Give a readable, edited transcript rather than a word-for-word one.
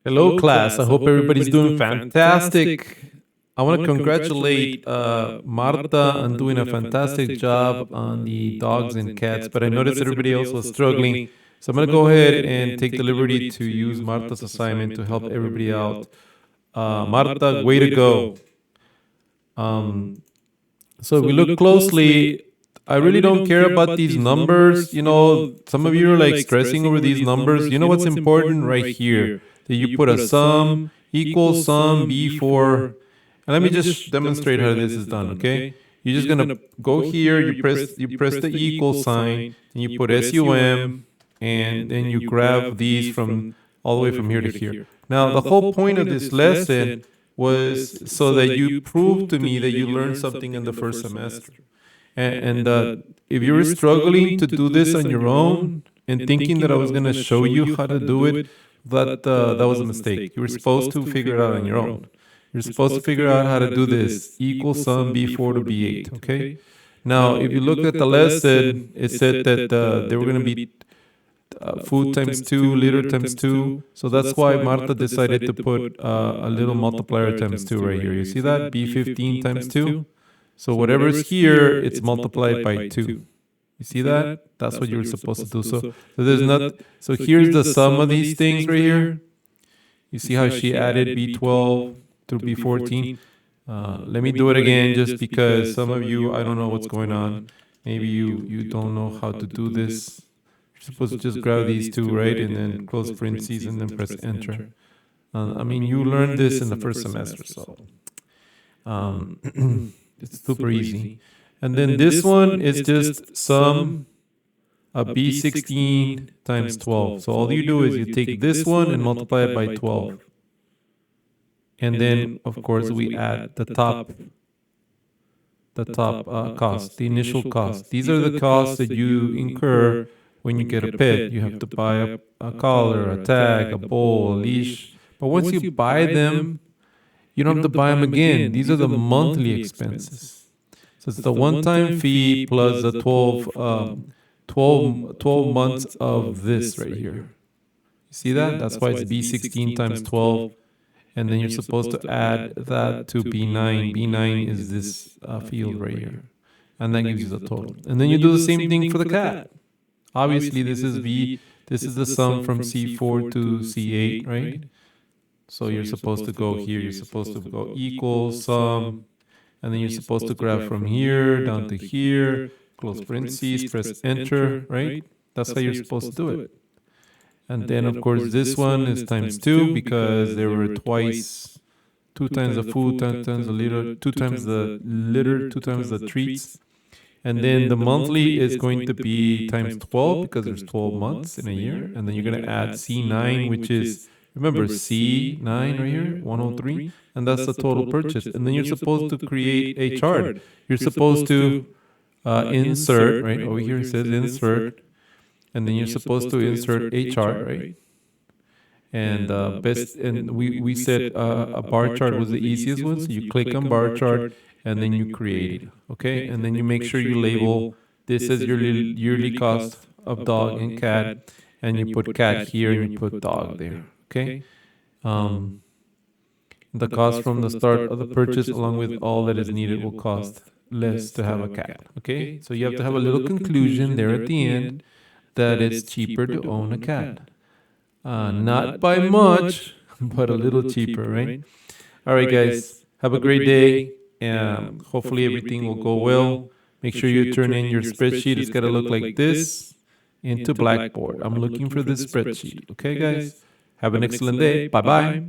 Hello, class. I hope everybody's doing fantastic. I want to congratulate Marta on doing a fantastic job on the dogs and cats, but I noticed everybody else was struggling. So I'm going to go ahead and take the liberty to use Marta's assignment to help everybody out. Marta, way to go. So if we look closely, I really don't care about these numbers. Some of you are like stressing over these numbers. You know what's important right here? That you put a sum equals sum B4. And let me just demonstrate how this is done, okay? You're just gonna go here, you press the equal sign, and you put SUM, and then you grab these from all the way from here to here. Now, the whole point of this lesson was so that you prove to me that you learned something in the first semester. And if you were struggling to do this on your own and thinking that I was going to show you how to do it, that was a mistake. You were supposed to figure it out on your own. You're supposed to figure out how to do this equal sum B4 to B8, okay? Now, if you look at the lesson, it said that they were going to be food times 2, liter times 2. So that's why Marta decided to put a little multiplier times 2 right here. You see that? B15 times 2. So whatever's here, it's multiplied by 2. You see that? That's what you're supposed to do. So there's not. So here's the sum of these things right here. You see how she added B12 through B14. Let me do it again, just because some of you, I don't know what's going on. Maybe you don't know how to do this. You're supposed to just grab these two, right, and then close parentheses and then press enter. I mean, you learned this in the first semester, so. It's super easy. And then this one is just sum of B16 times 12. So all you do is you take this one and multiply it by 12. And then, of course, we add the top cost, the initial cost. These are the costs that you incur when you get a pet. You have to buy a collar, a tag, a bowl, a leash. But once you buy them, you don't have to buy them again. These are the monthly expenses. So it's the one-time fee plus the 12 months of this right here. You see that? That's why it's B16 times 12. And then you're supposed to add that to B9. B9 is this field right here. And that gives you the total. And then you do the same thing for the cat. Obviously, this is the sum from C4 to C8, right? So you're supposed to go here, you're supposed to go equal sum, and then you're supposed to grab from here down to here, close parentheses, press enter, right? That's how you're supposed to do it. And then, of course, this one is times 2 because there were twice, 2 times the food, 2 times the litter, 2 times the litter, 2 times the treats. And then the monthly is going to be times 12 because there's 12 months in a year. And then you're going to add C9, which is, remember, C9 right here, 103, and that's the total purchase. And then you're supposed to create a chart. You're supposed to insert, right? Over here it says insert, and then you're supposed to insert a chart, right? And we said a bar chart was the easiest one. So you click on bar chart, and then you create it, okay? And then you make sure you label this as your yearly cost of dog and cat, and you put cat here and you put dog there. Okay, the cost from the start of the purchase along with all that is needed will cost less to have a cat. Okay, so you have to have a little conclusion there at the end that it's cheaper to own a cat. Not by much, but a little cheaper, right? All right, guys, have a great day. And hopefully everything will go well. Make sure you turn in your spreadsheet. It's got to look like this into Blackboard. I'm looking for this spreadsheet. Okay, guys? Have an excellent day. Bye-bye.